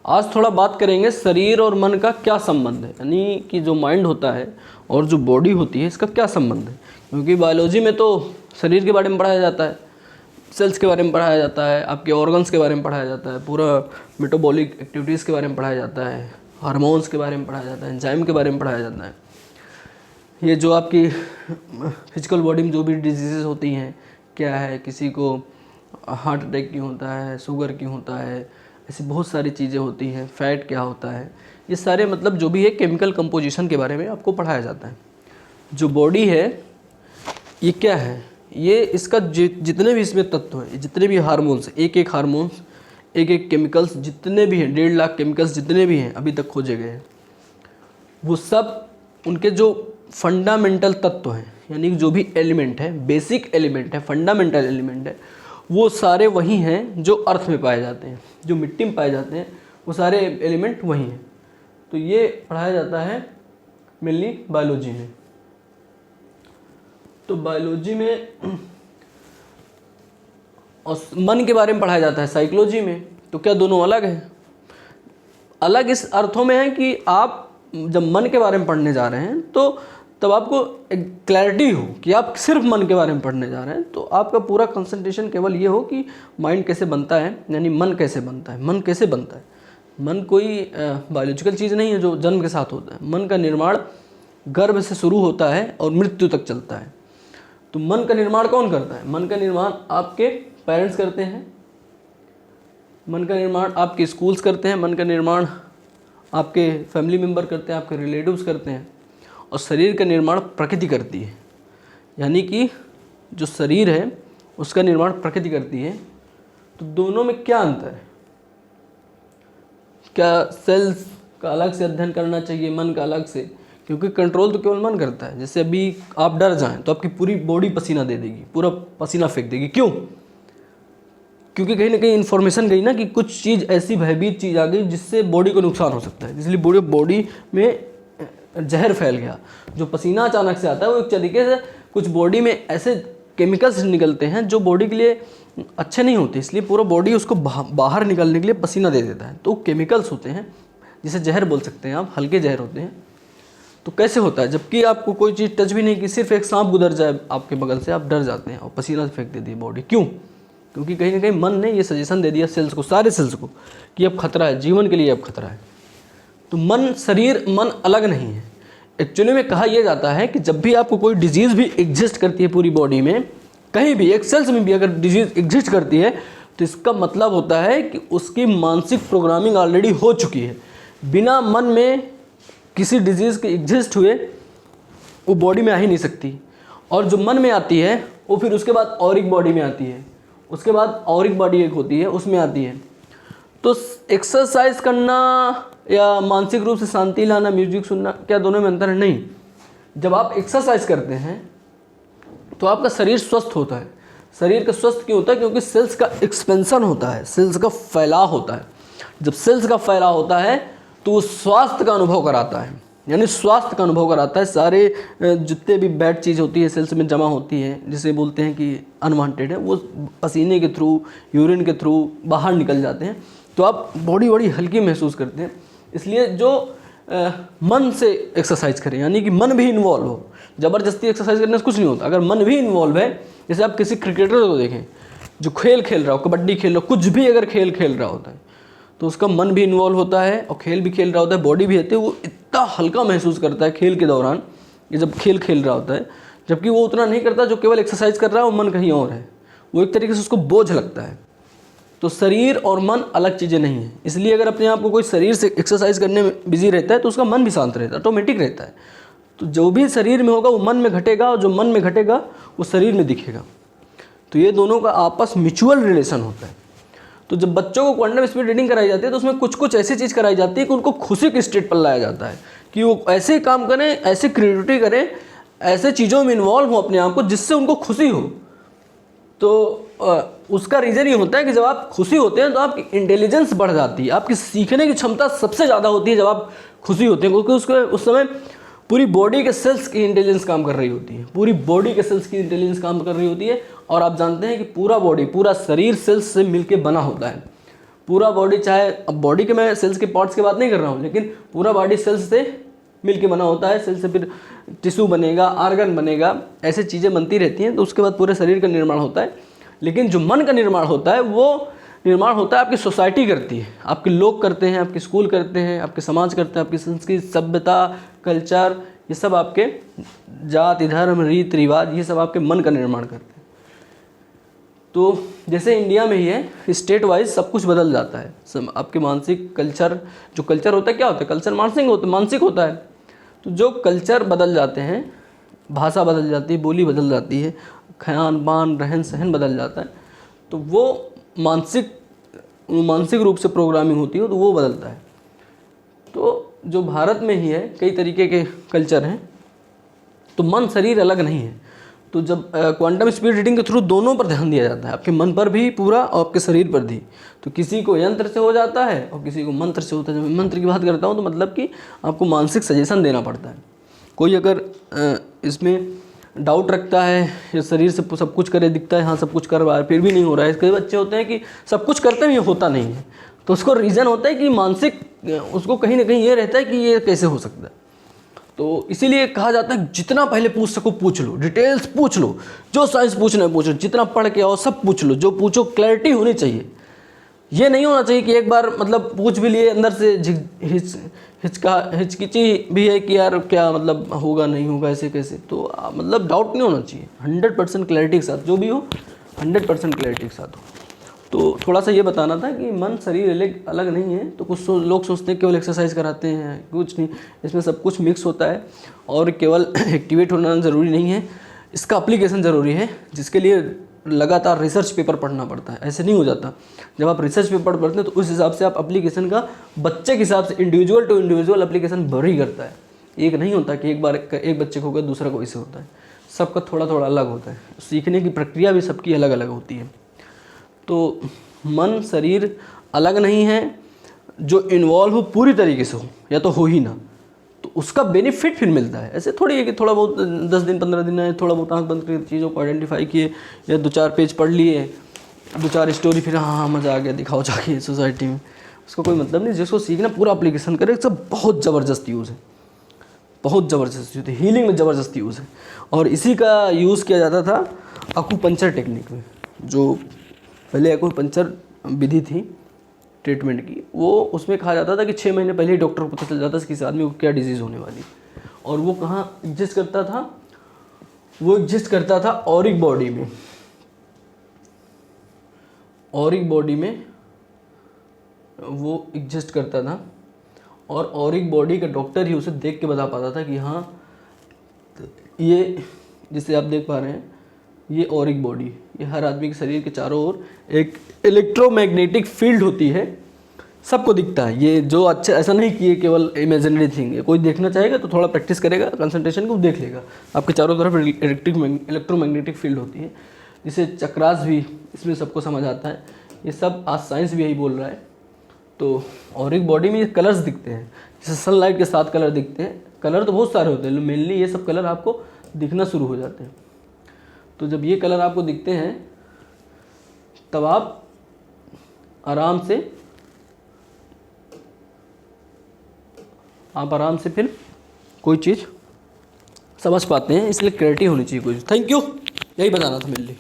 आज थोड़ा बात करेंगे शरीर और मन का क्या संबंध है, यानी कि जो माइंड होता है और जो बॉडी होती है इसका क्या संबंध है। क्योंकि बायोलॉजी में तो शरीर के बारे में पढ़ाया जाता है, सेल्स के बारे में पढ़ाया जाता है, आपके ऑर्गन्स के बारे में पढ़ाया जाता है, पूरा मेटाबॉलिक एक्टिविटीज़ के बारे में पढ़ाया जाता है, हार्मोन्स के बारे में पढ़ाया जाता है, एंजाइम के बारे में पढ़ाया जाता है। ये जो आपकी फिजिकल बॉडी में जो भी डिजीज़ होती हैं क्या है, किसी को हार्ट अटैक क्यों होता है, शुगर क्यों होता है, ऐसी बहुत सारी चीज़ें होती हैं, फैट क्या होता है, ये सारे मतलब जो भी है केमिकल कंपोजिशन के बारे में आपको पढ़ाया जाता है। जो बॉडी है ये क्या है, ये इसका जितने भी इसमें तत्व हैं, जितने भी हार्मोन्स, एक एक हार्मोन्स, एक एक केमिकल्स जितने भी हैं, 1.5 लाख केमिकल्स जितने भी हैं अभी तक खोजे गए हैं, वो सब उनके जो फंडामेंटल तत्व हैं, यानी जो भी एलिमेंट है, बेसिक एलिमेंट है, फंडामेंटल एलिमेंट है, वो सारे वही हैं जो अर्थ में पाए जाते हैं, जो मिट्टी में पाए जाते हैं, वो सारे एलिमेंट वही हैं। तो ये पढ़ाया जाता है मेनली बायोलॉजी में। तो बायोलॉजी में और मन के बारे में पढ़ाया जाता है साइकोलॉजी में। तो क्या दोनों अलग हैं? अलग इस अर्थों में है कि आप जब मन के बारे में पढ़ने जा रहे हैं तो तब आपको एक क्लैरिटी हो कि आप सिर्फ मन के बारे में पढ़ने जा रहे हैं, तो आपका पूरा कंसंट्रेशन केवल ये हो कि माइंड कैसे बनता है, यानी मन कैसे बनता है, मन कैसे बनता है। मन कोई बायोलॉजिकल चीज़ नहीं है जो जन्म के साथ होता है। मन का निर्माण गर्भ से शुरू होता है और मृत्यु तक चलता है। तो मन का निर्माण कौन करता है? मन का निर्माण आपके पेरेंट्स करते हैं, मन का निर्माण आपके स्कूल्स करते हैं, मन का निर्माण आपके फैमिली मेम्बर करते हैं, आपके रिलेटिव्स करते हैं, और शरीर का निर्माण प्रकृति करती है। यानी कि जो शरीर है उसका निर्माण प्रकृति करती है। तो दोनों में क्या अंतर है? क्या सेल्स का अलग से अध्ययन करना चाहिए, मन का अलग से? क्योंकि कंट्रोल तो केवल मन करता है। जैसे अभी आप डर जाएं तो आपकी पूरी बॉडी पसीना दे देगी, पूरा पसीना फेंक देगी। क्यों? क्योंकि कहीं ना कहीं इन्फॉर्मेशन गई ना कि कुछ चीज़ ऐसी भयभीत चीज़ आ गई जिससे बॉडी को नुकसान हो सकता है, इसलिए बॉडी में जहर फैल गया। जो पसीना अचानक से आता है वो एक तरीके से कुछ बॉडी में ऐसे केमिकल्स निकलते हैं जो बॉडी के लिए अच्छे नहीं होते, इसलिए पूरा बॉडी उसको बाहर निकलने के लिए पसीना दे देता है। तो केमिकल्स होते हैं जिसे जहर बोल सकते हैं आप, हल्के जहर होते हैं। तो कैसे होता है? जबकि आपको कोई चीज़ टच भी नहीं की, सिर्फ एक सांप गुजर जाए आपके बगल से, आप डर जाते हैं और पसीना फेंक देती है बॉडी। क्यों? क्योंकि कहीं ना कहीं मन ने ये सजेशन दे दिया सेल्स को, सारे सेल्स को, कि अब खतरा है, जीवन के लिए अब खतरा है। तो मन, शरीर, मन अलग नहीं है। एक्चुअली में कहा यह जाता है कि जब भी आपको कोई डिजीज़ भी एग्जिस्ट करती है पूरी बॉडी में, कहीं भी एक सेल्स में भी अगर डिजीज़ एग्जिस्ट करती है, तो इसका मतलब होता है कि उसकी मानसिक प्रोग्रामिंग ऑलरेडी हो चुकी है। बिना मन में किसी डिजीज़ के एग्जिस्ट हुए वो बॉडी में आ ही नहीं सकती। और जो मन में आती है वो फिर उसके बाद और एक बॉडी में आती है, उसके बाद और एक बॉडी एक होती है उसमें आती है। तो एक्सरसाइज करना या मानसिक रूप से शांति लाना, म्यूजिक सुनना, क्या दोनों में अंतर है? नहीं। जब आप एक्सरसाइज करते हैं तो आपका शरीर स्वस्थ होता है। शरीर का स्वस्थ क्यों होता है? क्योंकि सेल्स का एक्सपेंशन होता है, सेल्स का फैलाव होता है। जब सेल्स का फैलाव होता है तो वो स्वास्थ्य का अनुभव कराता है, यानी स्वास्थ्य का अनुभव कराता है। सारे जितने भी बैड चीज़ होती है सेल्स में जमा होती है, जिसे बोलते हैं कि अनवांटेड है, वो पसीने के थ्रू, यूरिन के थ्रू बाहर निकल जाते हैं। तो आप बॉडी बड़ी हल्की महसूस करते हैं। इसलिए जो मन से एक्सरसाइज करें, यानी कि मन भी इन्वॉल्व हो। ज़बरदस्ती एक्सरसाइज करने से कुछ नहीं होता। अगर मन भी इन्वॉल्व है, जैसे आप किसी क्रिकेटर को देखें जो खेल खेल रहा हो, कबड्डी खेल रहा हो, कुछ भी अगर खेल खेल रहा होता है, तो उसका मन भी इन्वॉल्व होता है और खेल भी खेल रहा होता है, बॉडी भी होती है। वो इतना हल्का महसूस करता है खेल के दौरान, ये जब खेल खेल रहा होता है, जबकि वो उतना नहीं करता जो केवल एक्सरसाइज कर रहा है, वो मन कहीं और है, वो एक तरीके से उसको बोझ लगता है। तो शरीर और मन अलग चीज़ें नहीं हैं। इसलिए अगर अपने आप को कोई शरीर से एक्सरसाइज करने में बिजी रहता है तो उसका मन भी शांत रहता है, ऑटोमेटिक रहता है। तो जो भी शरीर में होगा वो मन में घटेगा, और जो मन में घटेगा वो शरीर में दिखेगा। तो ये दोनों का आपस म्यूचुअल रिलेशन होता है। तो जब बच्चों को क्वांटम स्पीड रीडिंग कराई जाती है तो उसमें कुछ कुछ ऐसी चीज़ कराई जाती है कि उनको खुशी के स्टेट पर लाया जाता है, कि वो ऐसे काम करें, ऐसे क्रिएटिविटी करें, ऐसे चीज़ों में इन्वॉल्व हो अपने आप को जिससे उनको खुशी हो। तो उसका रीज़न ये होता है कि जब आप खुशी होते हैं तो आपकी इंटेलिजेंस बढ़ जाती है, आपकी सीखने की क्षमता सबसे ज़्यादा होती है जब आप खुशी होते हैं, क्योंकि उसके उस समय पूरी बॉडी के सेल्स की इंटेलिजेंस काम कर रही होती है, पूरी बॉडी के सेल्स की इंटेलिजेंस काम कर रही होती है। और आप जानते हैं कि पूरा बॉडी, पूरा शरीर सेल्स से मिलके बना होता है। पूरा बॉडी, चाहे अब बॉडी के मैं सेल्स के पार्ट्स की बात नहीं कर रहा हूँ, लेकिन पूरा बॉडी सेल्स से मिलके बना होता है, सेल से फिर टिश्यू बनेगा, आर्गन बनेगा, ऐसे चीज़ें बनती रहती हैं, तो उसके बाद पूरे शरीर का निर्माण होता है। लेकिन जो मन का निर्माण होता है वो निर्माण होता है आपकी सोसाइटी करती है, आपके लोग करते हैं, आपके स्कूल करते हैं, आपके समाज करते हैं, आपकी संस्कृति, सभ्यता, कल्चर, ये सब आपके जाति, धर्म, रीति रिवाज, ये सब आपके मन का निर्माण करते हैं। तो जैसे इंडिया में ही है, स्टेट वाइज सब कुछ बदल जाता है, सब आपके मानसिक कल्चर, जो कल्चर होता है क्या होता है, कल्चर मानसिक होता है। तो जो कल्चर बदल जाते हैं, भाषा बदल जाती है, बोली बदल जाती है, खान पान, रहन सहन बदल जाता है, तो वो मानसिक रूप से प्रोग्रामिंग होती है, तो वो बदलता है। तो जो भारत में ही है कई तरीके के कल्चर हैं, तो मन शरीर अलग नहीं है। तो जब क्वांटम स्पीड रीडिंग के थ्रू दोनों पर ध्यान दिया जाता है, आपके मन पर भी पूरा और आपके शरीर पर भी। तो किसी को यंत्र से हो जाता है और किसी को मंत्र से होता है। जब मैं मंत्र की बात करता हूँ तो मतलब कि आपको मानसिक सजेशन देना पड़ता है। कोई अगर इसमें डाउट रखता है या शरीर से सब कुछ करे, दिखता है हाँ सब कुछ कर रहा है, फिर भी नहीं हो रहा है। कई बच्चे होते हैं कि सब कुछ करते हैं, होता नहीं है, तो उसको रीज़न होता है कि मानसिक, उसको कहीं ना कहीं ये रहता है कि ये कैसे हो सकता है। तो इसीलिए कहा जाता है जितना पहले पूछ सको पूछ लो, डिटेल्स पूछ लो, जो साइंस पूछना है पूछ लो, जितना पढ़ के आओ सब पूछ लो, जो पूछो क्लैरिटी होनी चाहिए। ये नहीं होना चाहिए कि एक बार मतलब पूछ भी लिए, अंदर से हिचकिची भी है कि यार क्या मतलब होगा नहीं होगा ऐसे कैसे, तो मतलब डाउट नहीं होना चाहिए। 100% क्लैरिटी के साथ जो भी हो, 100% क्लैरिटी के साथ हो। तो थोड़ा सा ये बताना था कि मन शरीर अलग नहीं है। तो कुछ लोग सोचते हैं केवल एक्सरसाइज कराते हैं, कुछ नहीं, इसमें सब कुछ मिक्स होता है और केवल एक्टिवेट होना ज़रूरी नहीं है, इसका एप्लीकेशन ज़रूरी है, जिसके लिए लगातार रिसर्च पेपर पढ़ना पड़ता है। ऐसे नहीं हो जाता। जब आप रिसर्च पेपर पढ़ते हैं तो उस हिसाब से आप एप्लीकेशन का बच्चे के हिसाब से individual to individual application vary करता है। एक नहीं होता कि एक बार एक बच्चे को होगा दूसरा को ऐसे होता है, सबका थोड़ा थोड़ा अलग होता है। सीखने की प्रक्रिया भी सबकी अलग अलग होती है। तो मन शरीर अलग नहीं है, जो इन्वॉल्व हो पूरी तरीके से हो या तो हो ही ना, तो उसका बेनिफिट फिर मिलता है। ऐसे थोड़ी है कि थोड़ा बहुत 10 दिन 15 दिन है, थोड़ा बहुत आंख बंद करके चीज़ों को आइडेंटिफाई किए या 2-4 पेज पढ़ लिए, 2-4 स्टोरी, फिर हाँ मज़ा आ गया दिखाओ जाके सोसाइटी में, उसका कोई मतलब नहीं। जिसको सीखना पूरा एप्लीकेशन करे, सब बहुत ज़बरदस्त यूज़ है, बहुत ज़बरदस्त यूज़ है, हीलिंग में ज़बरदस्त यूज़ है। और इसी का यूज़ किया जाता था अकुपंचर टेक्निक में। जो पहले अकुपंचर विधि थी ट्रीटमेंट की, वो उसमें कहा जाता था कि 6 महीने पहले ही डॉक्टर को पता चल जाता था कि किसी आदमी को क्या डिजीज़ होने वाली। और वो कहाँ एग्जिस्ट करता था, वो एग्जिस्ट करता था ऑरिक बॉडी में। ऑरिक बॉडी में वो एग्जिस्ट करता था, और ऑरिक बॉडी का डॉक्टर ही उसे देख के बता पाता था कि हाँ ये, जिसे आप देख पा रहे हैं, ये ऑरिक बॉडी, ये हर आदमी के शरीर के चारों ओर एक इलेक्ट्रोमैग्नेटिक फील्ड होती है, सबको दिखता है। ये जो अच्छा, ऐसा नहीं कि ये केवल इमेजिनरी थिंग है। कोई देखना चाहेगा तो थोड़ा प्रैक्टिस करेगा, कंसंट्रेशन को देख लेगा, आपके चारों तरफ इलेक्ट्रोमैग्नेटिक फील्ड होती है, जिसे चक्रास भी इसमें सबको समझ आता है। ये सब आज साइंस भी यही बोल रहा है। तो ऑरिक बॉडी में ये कलर्स दिखते हैं, जैसे सनलाइट के साथ कलर दिखते हैं। कलर तो बहुत सारे होते हैं, मेनली ये सब कलर आपको दिखना शुरू हो जाते हैं। तो जब ये कलर आपको दिखते हैं तब आप आराम से फिर कोई चीज़ समझ पाते हैं। इसलिए क्लैरिटी होनी चाहिए कोई। थैंक यू, यही बताना था मेरे लिए।